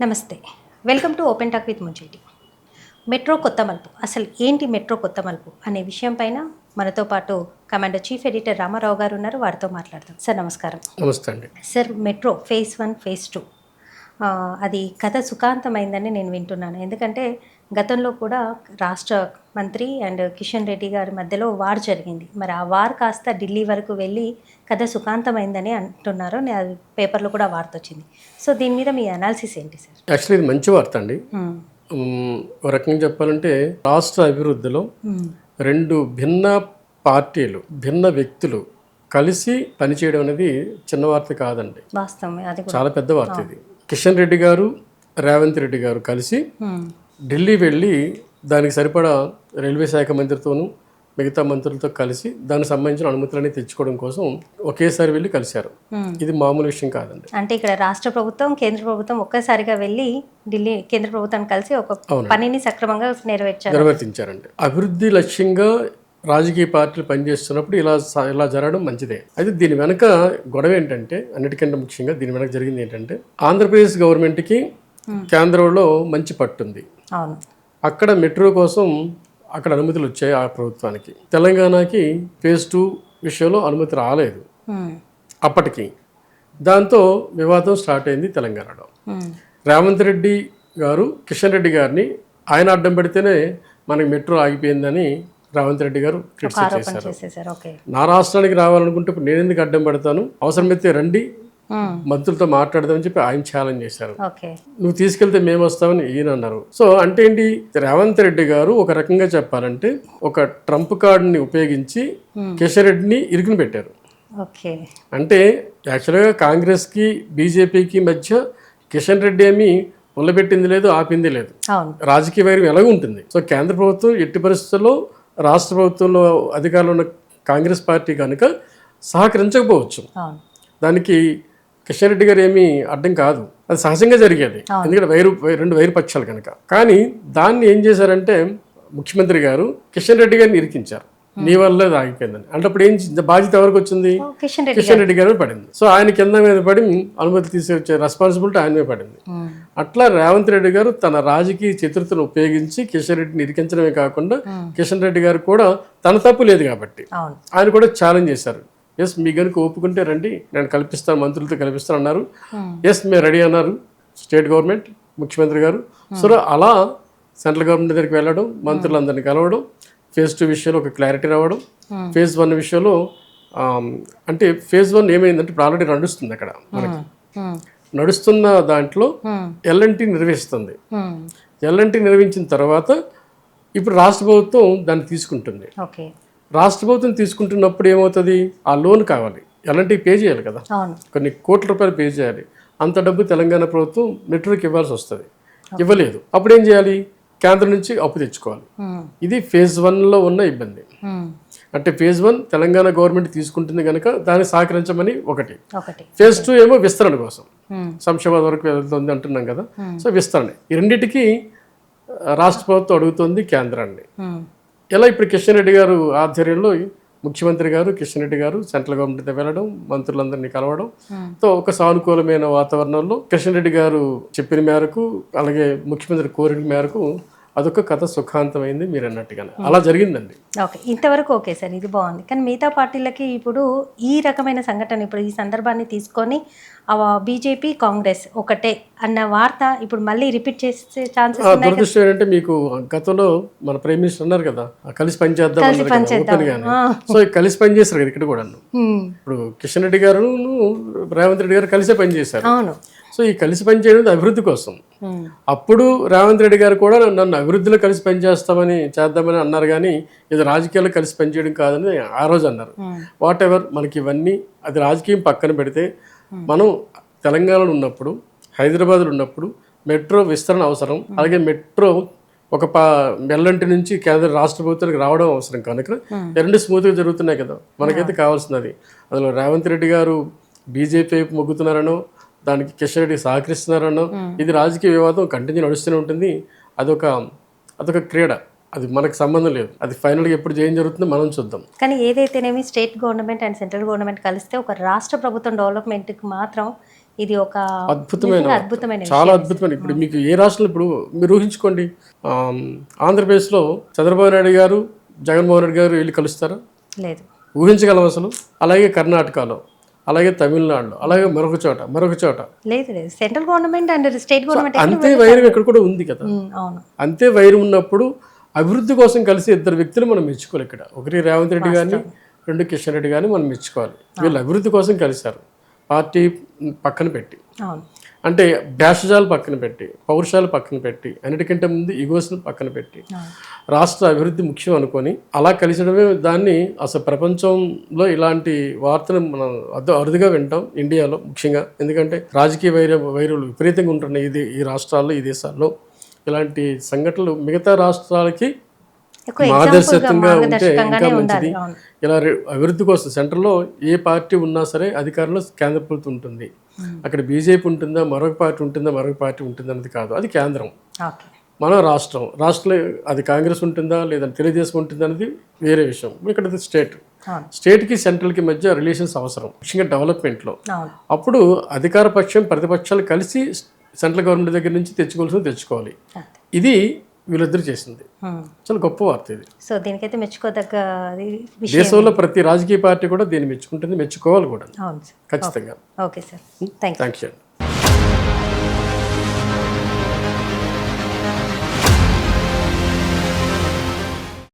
నమస్తే. Welcome to open talk with Muncheti. Metro కొత్త మలుపు. అసలు ఏంటి మెట్రో కొత్త మలుపు అనే విషయం పైన మనతో పాటు కమాండర్ చీఫ్ ఎడిటర్ రామారావు గారు ఉన్నారు. వారితో మాట్లాడదాం. సార్ నమస్కారం. నమస్తే అండి. సార్, మెట్రో ఫేజ్ 1, ఫేజ్ 2 అది కథ సుఖాంతమైందని నేను వింటున్నాను. ఎందుకంటే గతంలో కూడా రాష్ట్ర మంత్రి అండ్ కిషన్ రెడ్డి గారి మధ్యలో వార్ జరిగింది. మరి ఆ వార్ కాస్త ఢిల్లీ వరకు వెళ్ళి కథ సుఖాంతమైందని అంటున్నారు. అది పేపర్లో కూడా వార్త వచ్చింది. సో దీని మీద మీ అనాలిసిస్ ఏంటి సార్? యాక్చువల్లీ ఇది మంచి వార్త అండి. ఒక రకంగా చెప్పాలంటే రాష్ట్ర అభివృద్ధిలో రెండు భిన్న పార్టీలు, భిన్న వ్యక్తులు కలిసి పనిచేయడం అనేది చిన్న వార్త కాదండి. వాస్తవమే, అది చాలా పెద్ద వార్త ఇది. కిషన్ రెడ్డి గారు, రేవంత్ రెడ్డి గారు కలిసి ఢిల్లీ వెళ్ళి దానికి సరిపడా రైల్వే శాఖ మంత్రితోనూ మిగతా మంత్రులతో కలిసి దానికి సంబంధించిన అనుమతులన్నీ తెచ్చుకోవడం కోసం ఒకేసారి వెళ్ళి కలిశారు. ఇది మామూలు విషయం కాదండి. అంటే ఇక్కడ రాష్ట్ర ప్రభుత్వం, కేంద్ర ప్రభుత్వం ఒక్కసారిగా వెళ్ళి ఢిల్లీ కేంద్ర ప్రభుత్వాన్ని కలిసి ఒక పనిని సక్రమంగా నిర్వర్తించారండి. అభివృద్ధి లక్ష్యంగా రాజకీయ పార్టీలు పనిచేస్తున్నప్పుడు ఇలా జరగడం మంచిదే. అయితే దీని వెనక గొడవ ఏంటంటే, అన్నిటికంటే ముఖ్యంగా దీని వెనక జరిగింది ఏంటంటే, ఆంధ్రప్రదేశ్ గవర్నమెంట్కి కేంద్రంలో మంచి పట్టుంది. అక్కడ మెట్రో కోసం అక్కడ అనుమతులు వచ్చాయి ఆ ప్రభుత్వానికి. తెలంగాణకి ఫేజ్ 2 విషయంలో అనుమతి రాలేదు అప్పటికి. దాంతో వివాదం స్టార్ట్ అయింది తెలంగాణలో. రేవంత్ రెడ్డి గారు కిషన్ రెడ్డి గారిని ఆయన అడ్డం పెడితేనే మనకి మెట్రో ఆగిపోయిందని రేవంత్ రెడ్డి గారు క్రిటిసైజ్ చేశారు. నా రాష్ట్రానికి రావాలనుకుంటే ఇప్పుడు నేను ఎందుకు అడ్డం పెడతాను, అవసరమైతే రండి మంత్రులతో మాట్లాడదామని చెప్పి ఆయన ఛాలెంజ్ చేశారు. నువ్వు తీసుకెళ్తే మేము వస్తామని ఈయన అన్నారు. సో అంటే ఏంటి, రేవంత్ రెడ్డి గారు ఒక రకంగా చెప్పాలంటే ఒక ట్రంప్ కార్డుని ఉపయోగించి కిషన్ రెడ్డిని ఇరుకుని పెట్టారు. అంటే యాక్చువల్గా కాంగ్రెస్కి బీజేపీకి మధ్య కిషన్ రెడ్డి ఏమి ఉల్లబెట్టింది లేదు, ఆపింది లేదు. రాజకీయ వైరం ఎలాగ ఉంటుంది. సో కేంద్ర ప్రభుత్వం ఎట్టి పరిస్థితుల్లో రాష్ట్ర ప్రభుత్వంలో అధికారంలో ఉన్న కాంగ్రెస్ పార్టీ కనుక సహకరించకపోవచ్చు. దానికి కిషన్ రెడ్డి గారు ఏమీ అడ్డం కాదు, అది సహజంగా జరిగేది. ఎందుకంటే రెండు వైరు పక్షాలు కనుక. కానీ దాన్ని ఏం చేశారంటే ముఖ్యమంత్రి గారు కిషన్ రెడ్డి గారిని ఇరికించారు. నీ వల్ల ఆగిపోయిందని. అంటే అప్పుడు ఏం బాధ్యత ఎవరికి వచ్చింది? కిషన్ రెడ్డి గారి మీద పడింది. సో ఆయన కింద మీద పడి అనుమతి తీసుకొచ్చే రెస్పాన్సిబిలిటీ ఆయన మీద పడింది. అట్లా రేవంత్ రెడ్డి గారు తన రాజకీయ చతురతను ఉపయోగించి కిషన్ రెడ్డిని ఇరికించడమే కాకుండా కిషన్ రెడ్డి గారు కూడా తన తప్పు లేదు కాబట్టి ఆయన కూడా ఛాలెంజ్ చేశారు. ఎస్, మీ కనుక ఒప్పుకుంటే రండి, నేను కల్పిస్తాను, మంత్రులతో కల్పిస్తాను అన్నారు. ఎస్, మేము రెడీ అన్నారు స్టేట్ గవర్నమెంట్, ముఖ్యమంత్రి గారు. సో అలా సెంట్రల్ గవర్నమెంట్ దగ్గరికి వెళ్ళడం, మంత్రులందరినీ కలవడం, ఫేజ్ 2 విషయంలో ఒక క్లారిటీ రావడం. ఫేజ్ 1 విషయంలో అంటే ఫేజ్ 1 ఏమైందంటే ఇప్పుడు ఆల్రెడీ నడుస్తుంది అక్కడ మనకి. నడుస్తున్న దాంట్లో ఎల్ఎన్టీ నిర్వహిస్తుంది. ఎల్ఎన్టీ నిర్వహించిన తర్వాత ఇప్పుడు రాష్ట్ర ప్రభుత్వం దాన్ని తీసుకుంటుంది. రాష్ట్ర ప్రభుత్వం తీసుకుంటున్నప్పుడు ఏమవుతుంది, ఆ లోన్ కావాలి, ఎల్ఎన్టీ పే చేయాలి కదా, కొన్ని కోట్ల రూపాయలు పే చేయాలి. అంత డబ్బు తెలంగాణ ప్రభుత్వం మెట్రోకి ఇవ్వాల్సి వస్తుంది. ఇవ్వలేదు. అప్పుడు ఏం చేయాలి, కేంద్రం నుంచి అప్పు తెచ్చుకోవాలి. ఇది ఫేజ్ 1లో ఉన్న ఇబ్బంది. అంటే ఫేజ్ 1 తెలంగాణ గవర్నమెంట్ తీసుకుంటుంది కనుక దాన్ని సహకరించమని ఒకటి. ఫేజ్ 2 ఏమో విస్తరణ కోసం, శంషాబాద్ వరకు వెళ్తుంది అంటున్నాం కదా. సో విస్తరణ, ఈ రెండింటికి రాష్ట్ర ప్రభుత్వం అడుగుతుంది కేంద్రాన్ని. ఇలా ఇప్పుడు కిషన్ రెడ్డి గారు ఆధ్వర్యంలో ముఖ్యమంత్రి గారు, కిషన్ రెడ్డి గారు సెంట్రల్ గవర్నమెంట్ వెళ్ళడం, మంత్రులందరినీ కలవడం తో ఒక సానుకూలమైన వాతావరణంలో కిషన్ రెడ్డి గారు చెప్పిన మేరకు, అలాగే ముఖ్యమంత్రి కోరిక మేరకు అదొక కథ సుఖాంతమైంది మీరు అన్నట్టుగానే. అలా జరిగిందండి. ఓకే, ఇంతవరకు ఓకే సార్, ఇది బాగుంది. కానీ మిగతా పార్టీలకి ఇప్పుడు ఈ రకమైన సంఘటన, ఇప్పుడు ఈ సందర్భాన్ని తీసుకొని బీజేపీ కాంగ్రెస్ ఒకటే అన్న వార్త ఇప్పుడు మళ్ళీ రిపీట్ చేసే ఛాన్సెస్ ఉన్నాయి. దురదృష్టం ఏంటంటే మీకు గతంలో మన ప్రైమ్ మినిస్టర్ అన్నారు కదా, కలిసి పనిచేద్దాం. సో కలిసి పనిచేస్తారు కదా ఇక్కడ కూడా. ఇప్పుడు కిషన్ రెడ్డి గారు, రేవంత్ రెడ్డి గారు కలిసే పనిచేశారు. సో ఈ కలిసి పనిచేయడం అభివృద్ధి కోసం. అప్పుడు రేవంత్ రెడ్డి గారు కూడా నన్ను అభివృద్ధిలో కలిసి చేద్దామని అన్నారు. కానీ ఇది రాజకీయాల్లో కలిసి పనిచేయడం కాదని ఆ రోజు అన్నారు. వాట్ ఎవర్, మనకి ఇవన్నీ అది రాజకీయం పక్కన పెడితే, మనం తెలంగాణలో ఉన్నప్పుడు, హైదరాబాద్లో ఉన్నప్పుడు మెట్రో విస్తరణ అవసరం. అలాగే మెట్రో ఒక ఎల్ఎన్టీ నుంచి కేంద్ర రాష్ట్ర ప్రభుత్వానికి రావడం అవసరం కనుక రెండు స్మూత్గా జరుగుతున్నాయి కదా. మనకైతే కావాల్సినది. అందులో రేవంత్ రెడ్డి గారు బీజేపీ వైపు మొగ్గుతున్నారనో, దానికి కిషన్ రెడ్డి సహకరిస్తున్నారనో, ఇది రాజకీయ వివాదం కంటిన్యూ నడుస్తూనే ఉంటుంది. అదొక క్రీడ, అది మనకు సంబంధం లేదు. అది ఫైనల్గా ఎప్పుడు ఏం జరుగుతుందో మనం చూద్దాం. కానీ ఏదైతేనేమి state government and central government కలిస్తే ఒక రాష్ట్ర ప్రభుత్వం డెవలప్మెంట్కి మాత్రం ఇది ఒక అద్భుతమైన నిజంగా అద్భుతమైన చాలా అద్భుతమైన. ఇప్పుడు మీకు ఏ రాష్ట్రంలో ఇప్పుడు మీరు ఊహించుకోండి, ఆంధ్రప్రదేశ్లో చంద్రబాబు నాయుడు గారు జగన్మోహన్ రెడ్డి గారు వెళ్ళి కలుస్తారా? లేదు. ఊహించగలం అసలు? అలాగే కర్ణాటకలో, అలాగే తమిళనాడులో, అలాగే మరొక చోట లేదు. Central government and state government అంతే వైరం ఇక్కడ కూడా ఉంది కదా. అవును. అంతే వైరం ఉన్నప్పుడు అభివృద్ధి కోసం కలిసి ఇద్దరు వ్యక్తులు మనం మెచ్చుకోవాలి. ఇక్కడ ఒకటి రేవంత్ రెడ్డి గారిని, రెండు కిషన్ రెడ్డి గారిని మనం మెచ్చుకోవాలి. వీళ్ళు అభివృద్ధి కోసం కలిశారు. పార్టీ పక్కన పెట్టి, అవును, అంటే భేషజాలు పక్కన పెట్టి, పౌరుషాలు పక్కన పెట్టి, అన్నిటికంటే ముందు ఈగోస్ని పక్కన పెట్టి రాష్ట్ర అభివృద్ధి ముఖ్యం అనుకొని అలా కలిసడమే. దాన్ని అసలు ప్రపంచంలో ఇలాంటి వార్తలు మనం అరుదుగా వింటాం ఇండియాలో ముఖ్యంగా. ఎందుకంటే రాజకీయ వైరులు విపరీతంగా ఉంటున్నాయి ఈ రాష్ట్రాల్లో, ఈ దేశాల్లో. ఇలాంటి సంఘటనలు మిగతా రాష్ట్రాలకి మార్గదర్శకంగా ఉంటే ఇంకా మంచిది. ఇలా అభివృద్ధి కోసం సెంట్రల్లో ఏ పార్టీ ఉన్నా సరే అధికారంలో కేంద్ర ప్రభుత్వం ఉంటుంది. అక్కడ బీజేపీ ఉంటుందా, మరొక పార్టీ ఉంటుందా, అన్నది కాదు. అది కేంద్రం, మన రాష్ట్రంలో అది కాంగ్రెస్ ఉంటుందా లేదంటే తెలుగుదేశం ఉంటుందా అనేది వేరే విషయం. ఇక్కడ స్టేట్కి సెంట్రల్కి మధ్య రిలేషన్స్ అవసరం, ముఖ్యంగా డెవలప్మెంట్లో. అప్పుడు అధికార పక్షం ప్రతిపక్షాలు కలిసి సెంట్రల్ గవర్నమెంట్ దగ్గర నుంచి తెచ్చుకోవాలి. ఇది వీళ్ళిద్దరు చేసింది చాలా గొప్ప వార్త ఇది. సో దీనికైతే మెచ్చుకోదగ్గ దేశంలో ప్రతి రాజకీయ పార్టీ కూడా దీన్ని మెచ్చుకుంటుంది, మెచ్చుకోవాలి కూడా ఖచ్చితంగా. Okay sir, thank you.